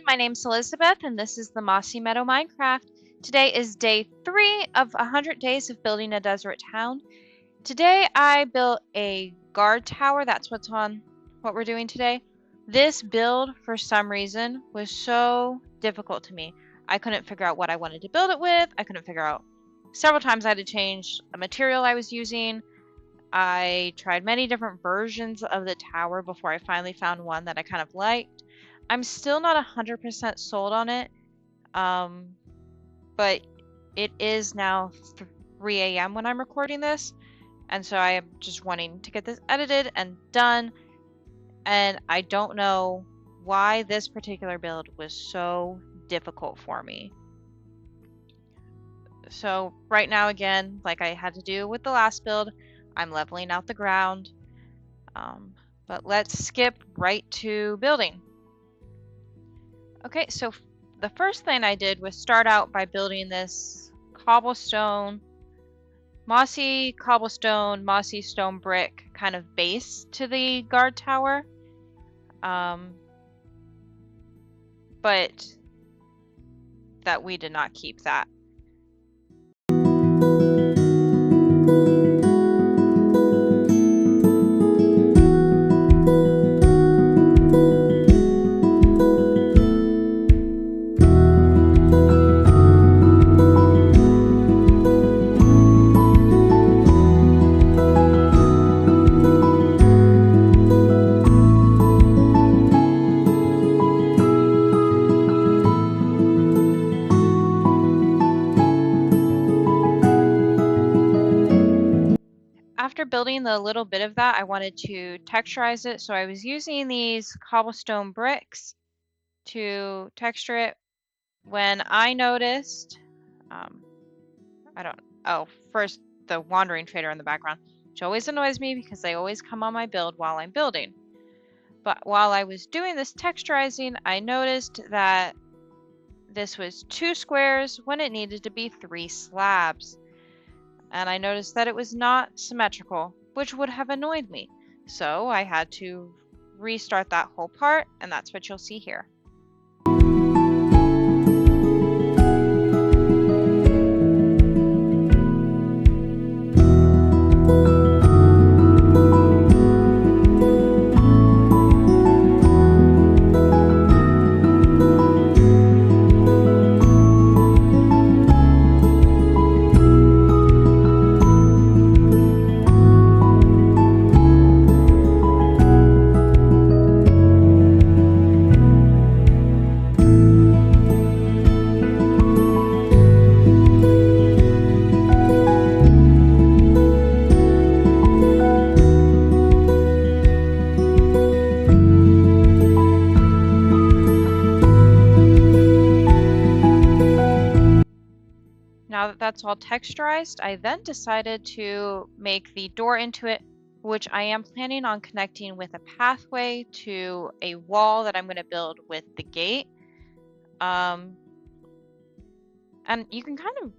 my name's Elizabeth, and this is the Mossy Meadow Minecraft. Today is day 3 of 100 days of building a desert town. Today I built a guard tower. That's what we're doing today. This build, for some reason, was so difficult to me. I couldn't figure out what I wanted to build it with. I couldn't figure out. Several times I had to change the material I was using. I tried many different versions of the tower before I finally found one that I kind of liked. I'm still not 100% sold on it, but it is now 3 a.m. when I'm recording this, and so I am just wanting to get this edited and done, and I don't know why this particular build was so difficult for me. So right now, again, like I had to do with the last build, I'm leveling out the ground, but let's skip right to building. Okay, so the first thing I did was start out by building this mossy cobblestone, mossy stone brick kind of base to the guard tower. But that we did not keep that. After building the little bit of that, I wanted to texturize it, so I was using these cobblestone bricks to texture it. When I noticed, first the wandering trader in the background, which always annoys me because they always come on my build while I'm building. But while I was doing this texturizing, I noticed that this was 2 squares when it needed to be 3 slabs. And I noticed that it was not symmetrical, which would have annoyed me. So I had to restart that whole part, and that's what you'll see here. Now that that's all texturized, I then decided to make the door into it, which I am planning on connecting with a pathway to a wall that I'm going to build with the gate. And you can kind of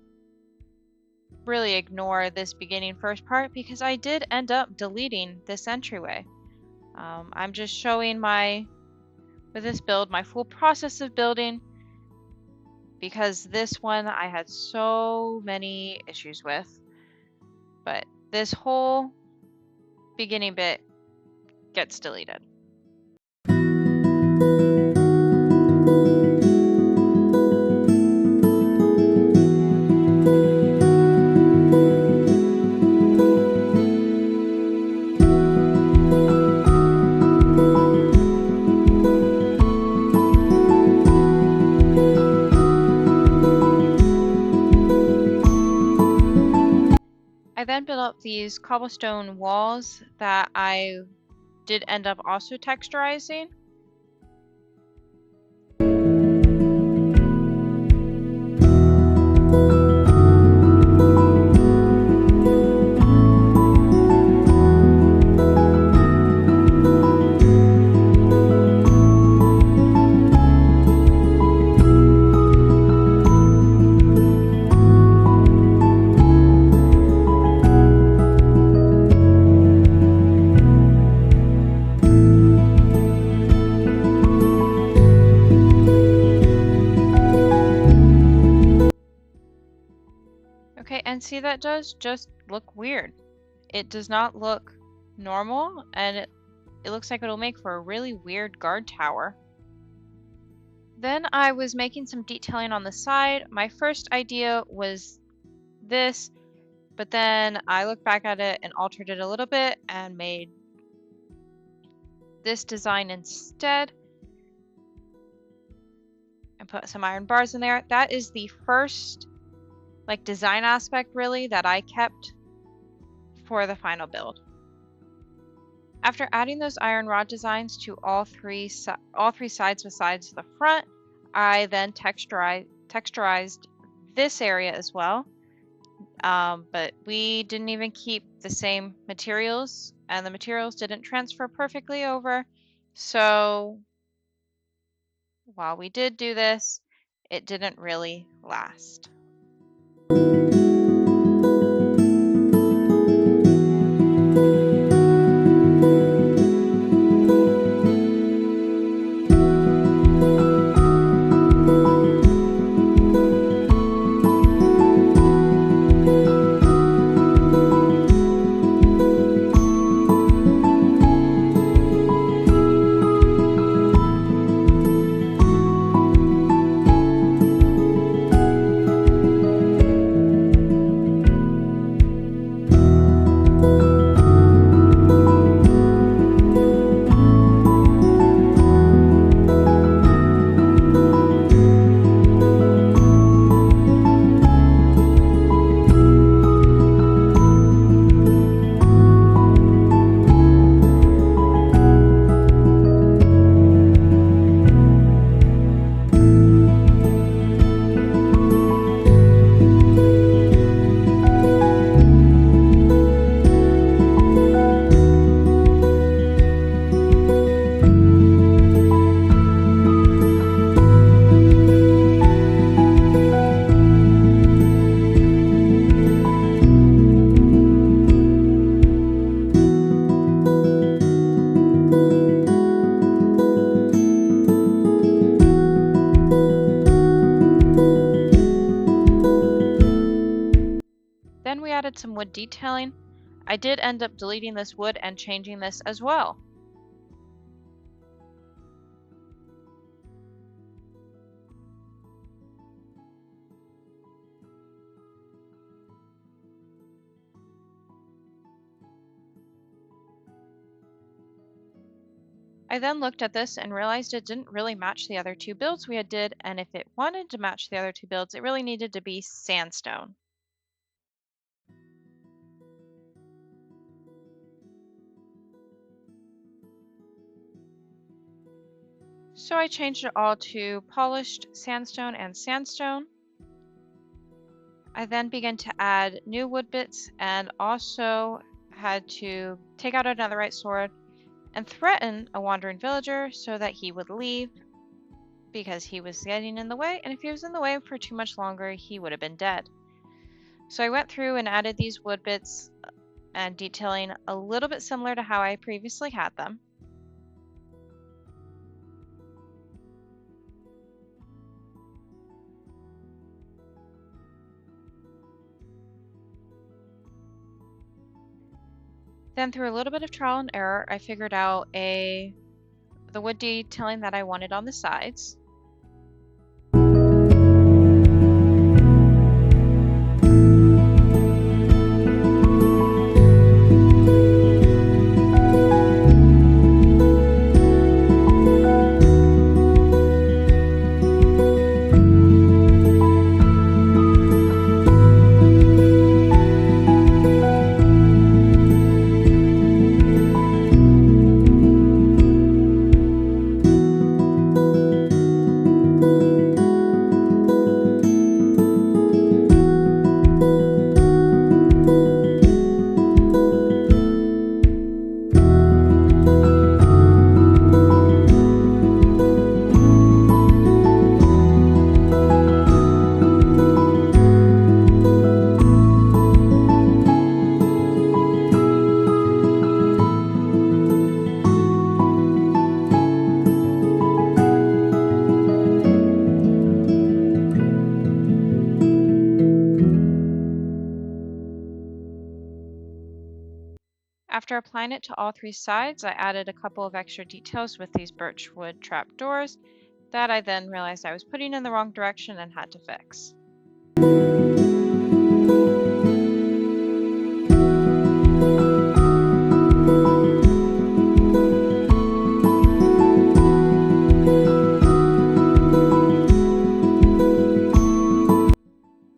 really ignore this beginning first part because I did end up deleting this entryway. I'm just showing with this build, my full process of building, because this one I had so many issues with. But this whole beginning bit gets deleted. I then built up these cobblestone walls that I did end up also texturizing. see that does just look weird. It does not look normal, and it looks like it'll make for a really weird guard tower. Then I was making some detailing on the side. My first idea was this, but then I looked back at it and altered it a little bit and made this design instead and put some iron bars in there. That is the first design aspect really that I kept for the final build. After adding those iron rod designs to all three sides besides the front, I then texturized this area as well. But we didn't even keep the same materials, and the materials didn't transfer perfectly over. So while we did do this, it didn't really last. Then we added some wood detailing. I did end up deleting this wood and changing this as well. I then looked at this and realized it didn't really match the other two builds we did, and if it wanted to match the other two builds, it really needed to be sandstone. So I changed it all to polished sandstone and sandstone. I then began to add new wood bits and also had to take out another right sword and threaten a wandering villager so that he would leave because he was getting in the way, and if he was in the way for too much longer, he would have been dead. So I went through and added these wood bits and detailing a little bit similar to how I previously had them. Then through a little bit of trial and error, I figured out the wood detailing that I wanted on the sides. After applying it to all three sides, I added a couple of extra details with these birch wood trap doors that I then realized I was putting in the wrong direction and had to fix.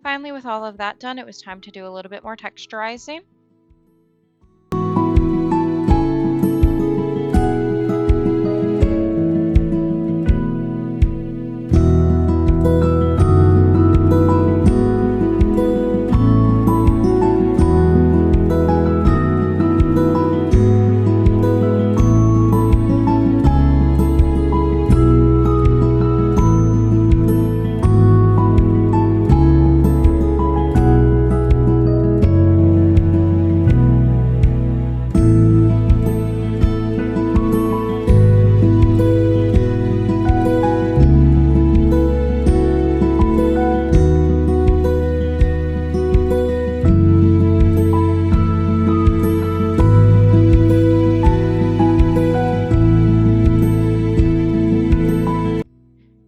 Finally, with all of that done, it was time to do a little bit more texturizing.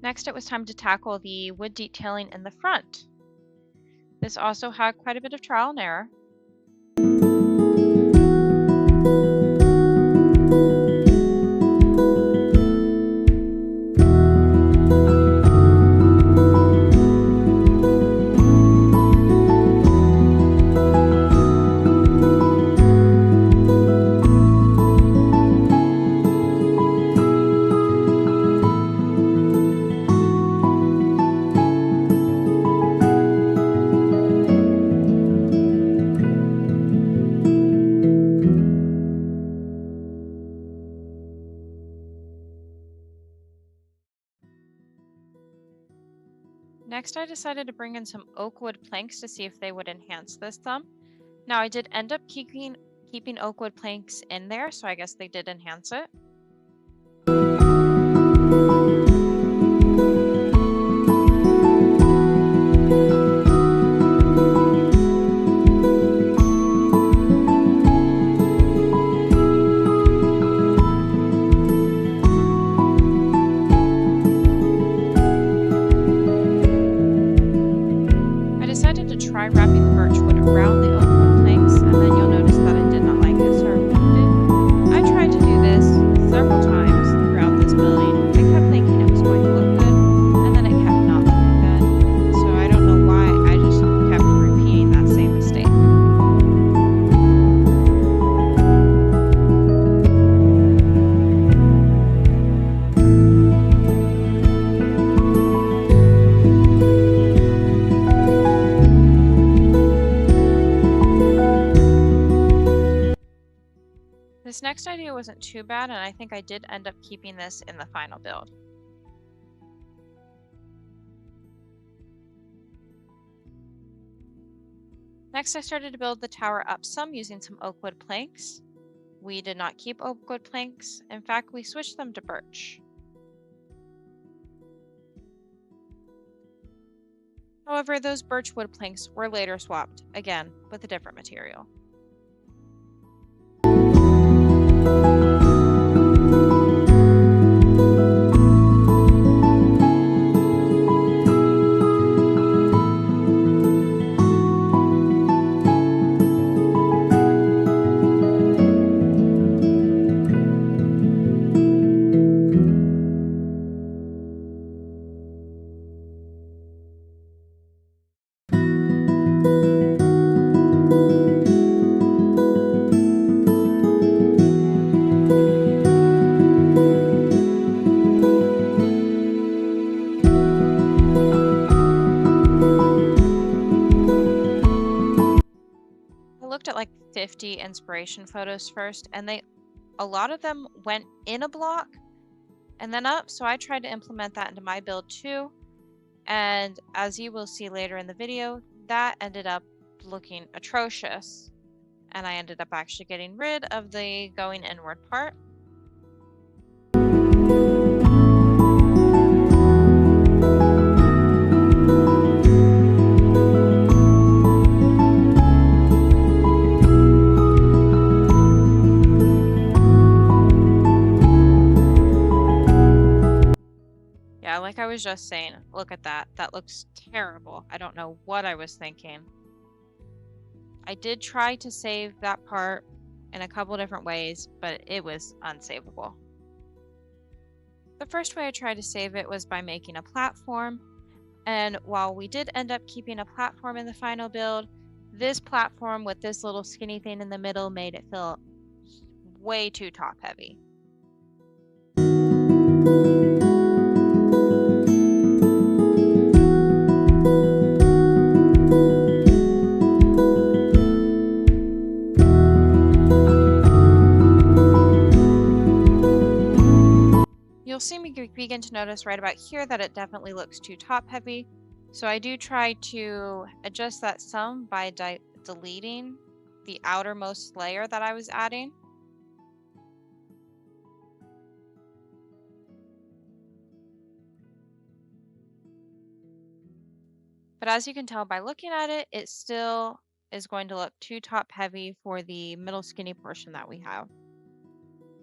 Next, it was time to tackle the wood detailing in the front. This also had quite a bit of trial and error. Next, I decided to bring in some oak wood planks to see if they would enhance this some. Now, I did end up keeping oak wood planks in there, so I guess they did enhance it. Try wrapping the birch wood around the oak wood planks, and then you'll notice that I did not like it, so I removed it. I tried to do this several times throughout this building. I kept thinking it was going to look good, and then it kept not looking good. So I don't know why, I just kept repeating that same mistake. This next idea wasn't too bad, and I think I did end up keeping this in the final build. Next, I started to build the tower up some using some oak wood planks. We did not keep oak wood planks. In fact, we switched them to birch. However, those birch wood planks were later swapped, again, with a different material. At like 50 inspiration photos first, and a lot of them went in a block and then up, so I tried to implement that into my build too, and as you will see later in the video, that ended up looking atrocious, and I ended up actually getting rid of the going inward part. was just saying, look at that. That looks terrible. I don't know what I was thinking. I did try to save that part in a couple different ways, but it was unsavable. The first way I tried to save it was by making a platform, and while we did end up keeping a platform in the final build, this platform with this little skinny thing in the middle made it feel way too top heavy. You'll see me begin to notice right about here that it definitely looks too top heavy. So I do try to adjust that some by deleting the outermost layer that I was adding. But as you can tell by looking at it, it still is going to look too top heavy for the middle skinny portion that we have.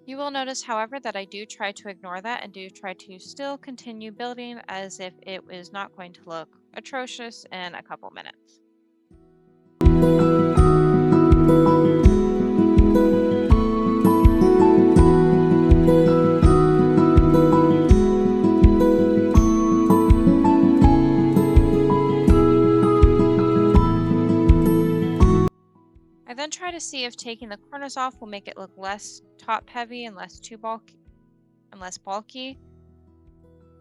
You will notice, however, that I do try to ignore that and do try to still continue building as if it is not going to look atrocious in a couple minutes. I then try to see if taking the corners off will make it look less top heavy and less bulky.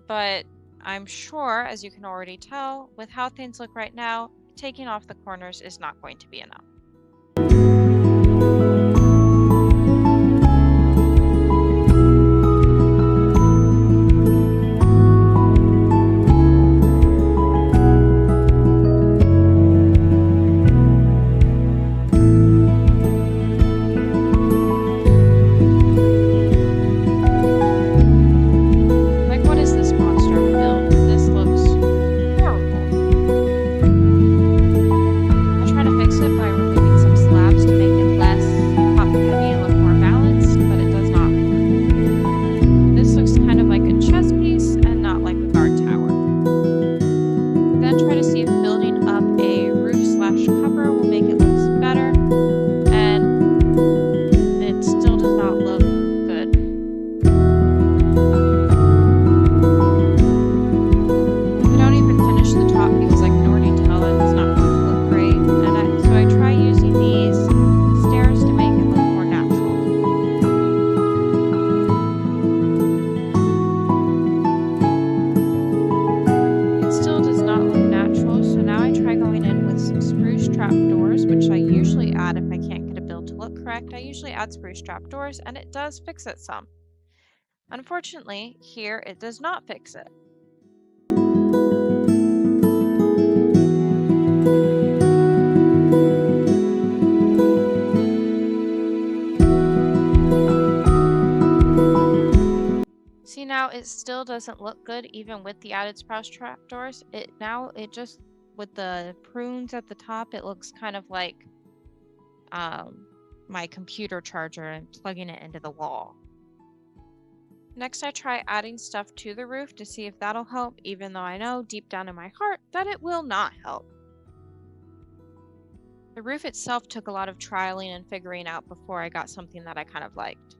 But I'm sure, as you can already tell, with how things look right now, taking off the corners is not going to be enough. I usually add spruce trapdoors, and it does fix it some. Unfortunately, here it does not fix it. See, now it still doesn't look good even with the added spruce trapdoors. It just, with the prunes at the top, it looks kind of like my computer charger and plugging it into the wall. Next, I try adding stuff to the roof to see if that'll help, even though I know deep down in my heart that it will not help. The roof itself took a lot of trialing and figuring out before I got something that I kind of liked.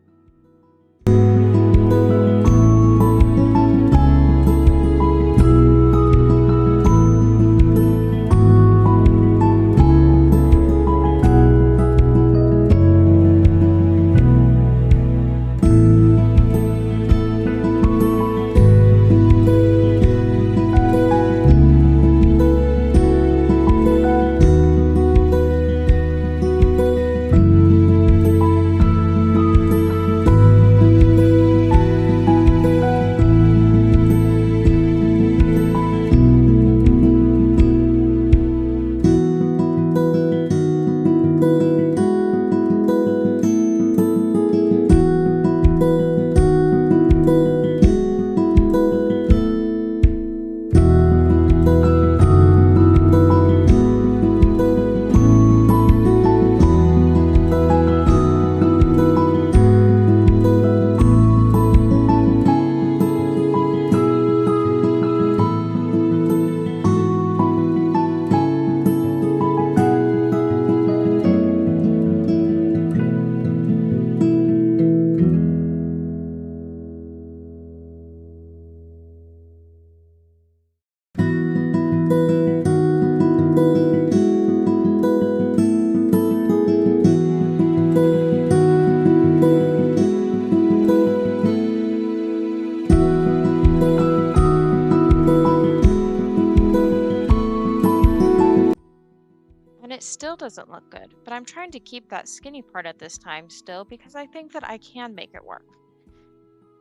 doesn't look good, but I'm trying to keep that skinny part at this time still because I think that I can make it work.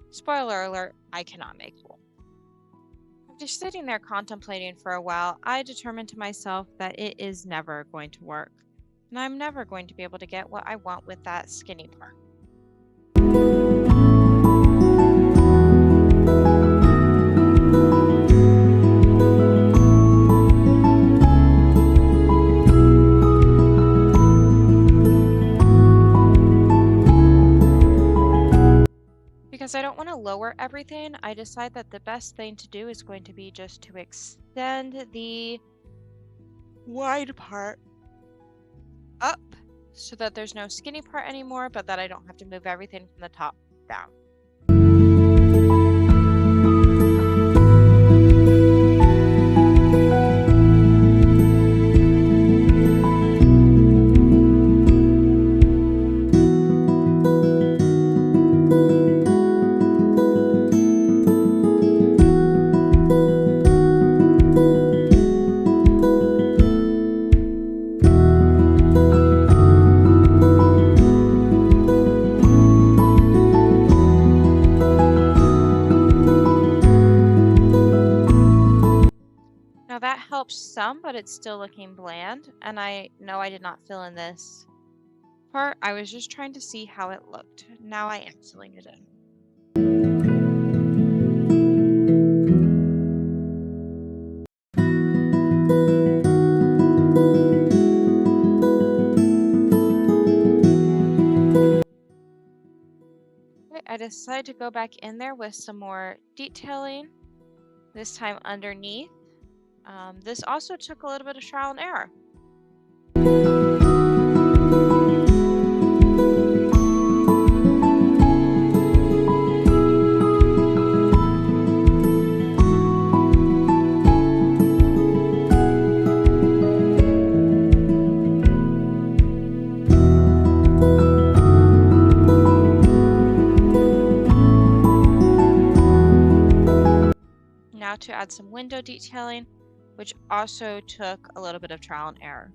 Spoiler alert, I cannot make wool. After sitting there contemplating for a while, I determined to myself that it is never going to work, and I'm never going to be able to get what I want with that skinny part. Because I don't want to lower everything, I decide that the best thing to do is going to be just to extend the wide part up so that there's no skinny part anymore, but that I don't have to move everything from the top down. Now that helps some, but it's still looking bland, and I know I did not fill in this part. I was just trying to see how it looked. Now I am filling it in. Okay, I decided to go back in there with some more detailing, this time underneath. This also took a little bit of trial and error. Now to add some window detailing, which also took a little bit of trial and error.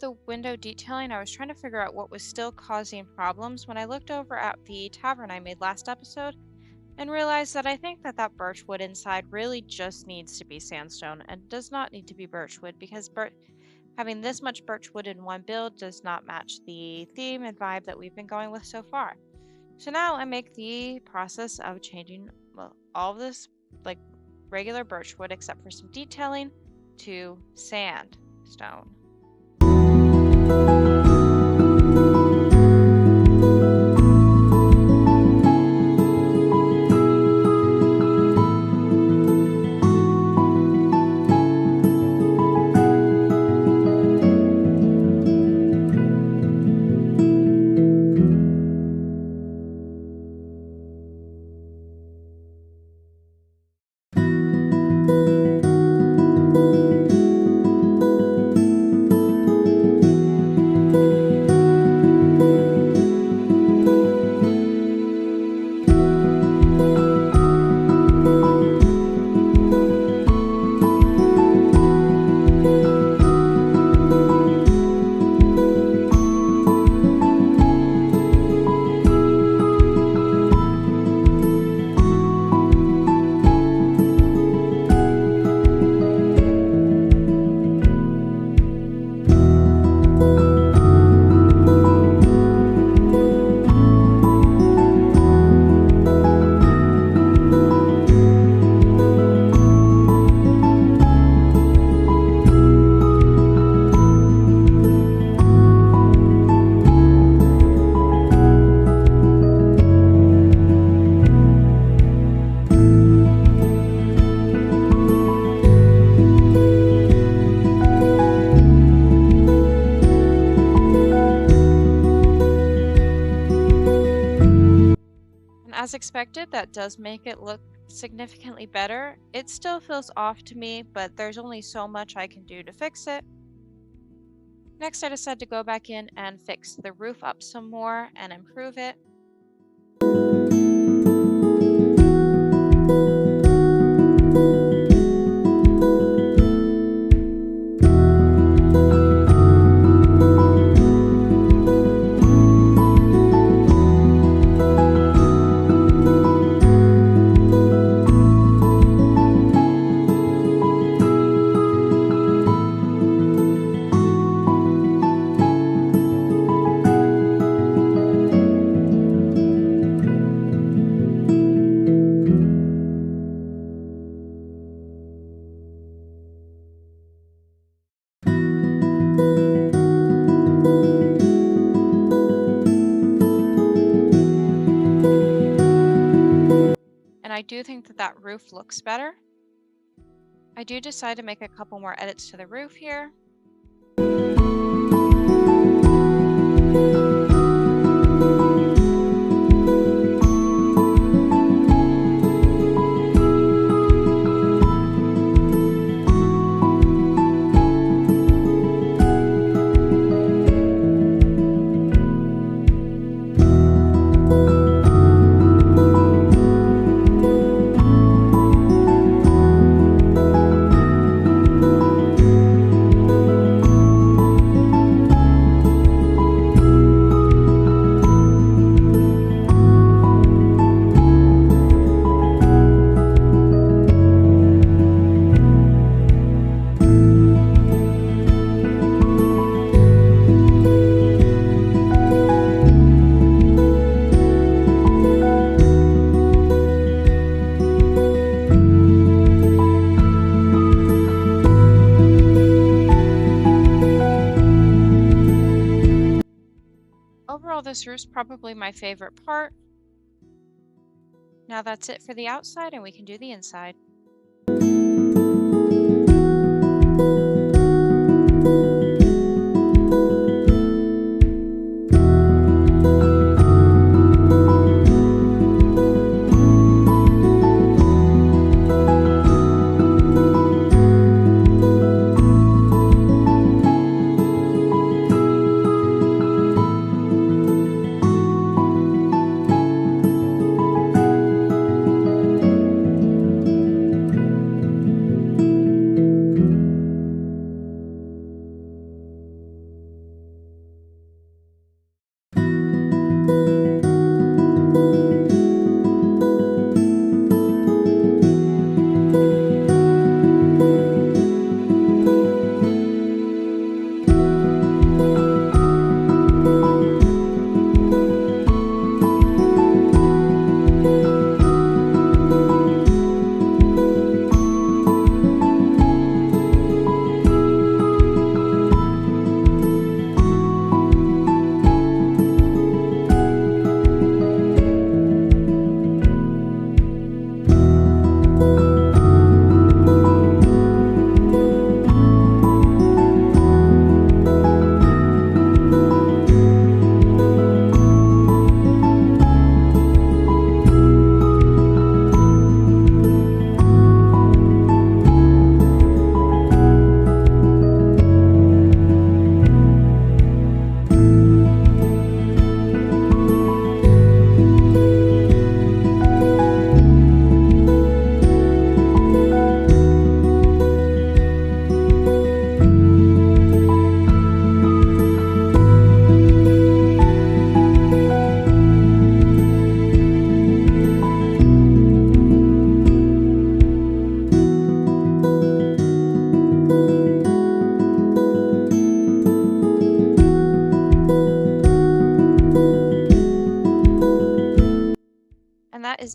the window detailing, I was trying to figure out what was still causing problems when I looked over at the tavern I made last episode and realized that I think that that birch wood inside really just needs to be sandstone and does not need to be birch wood, because having this much birch wood in one build does not match the theme and vibe that we've been going with so far. So now I make the process of changing, well, all of this like regular birch wood except for some detailing to sandstone. As expected, that does make it look significantly better. It still feels off to me, but there's only so much I can do to fix it. Next, I decided to go back in and fix the roof up some more and improve it. And I do think that that roof looks better. I do decide to make a couple more edits to the roof here. Overall, this roof's probably my favorite part. Now that's it for the outside, and we can do the inside.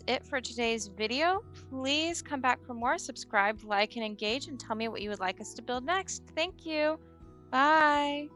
is it for today's video. Please come back for more. Subscribe, like, and engage, and tell me what you would like us to build next. Thank you. Bye.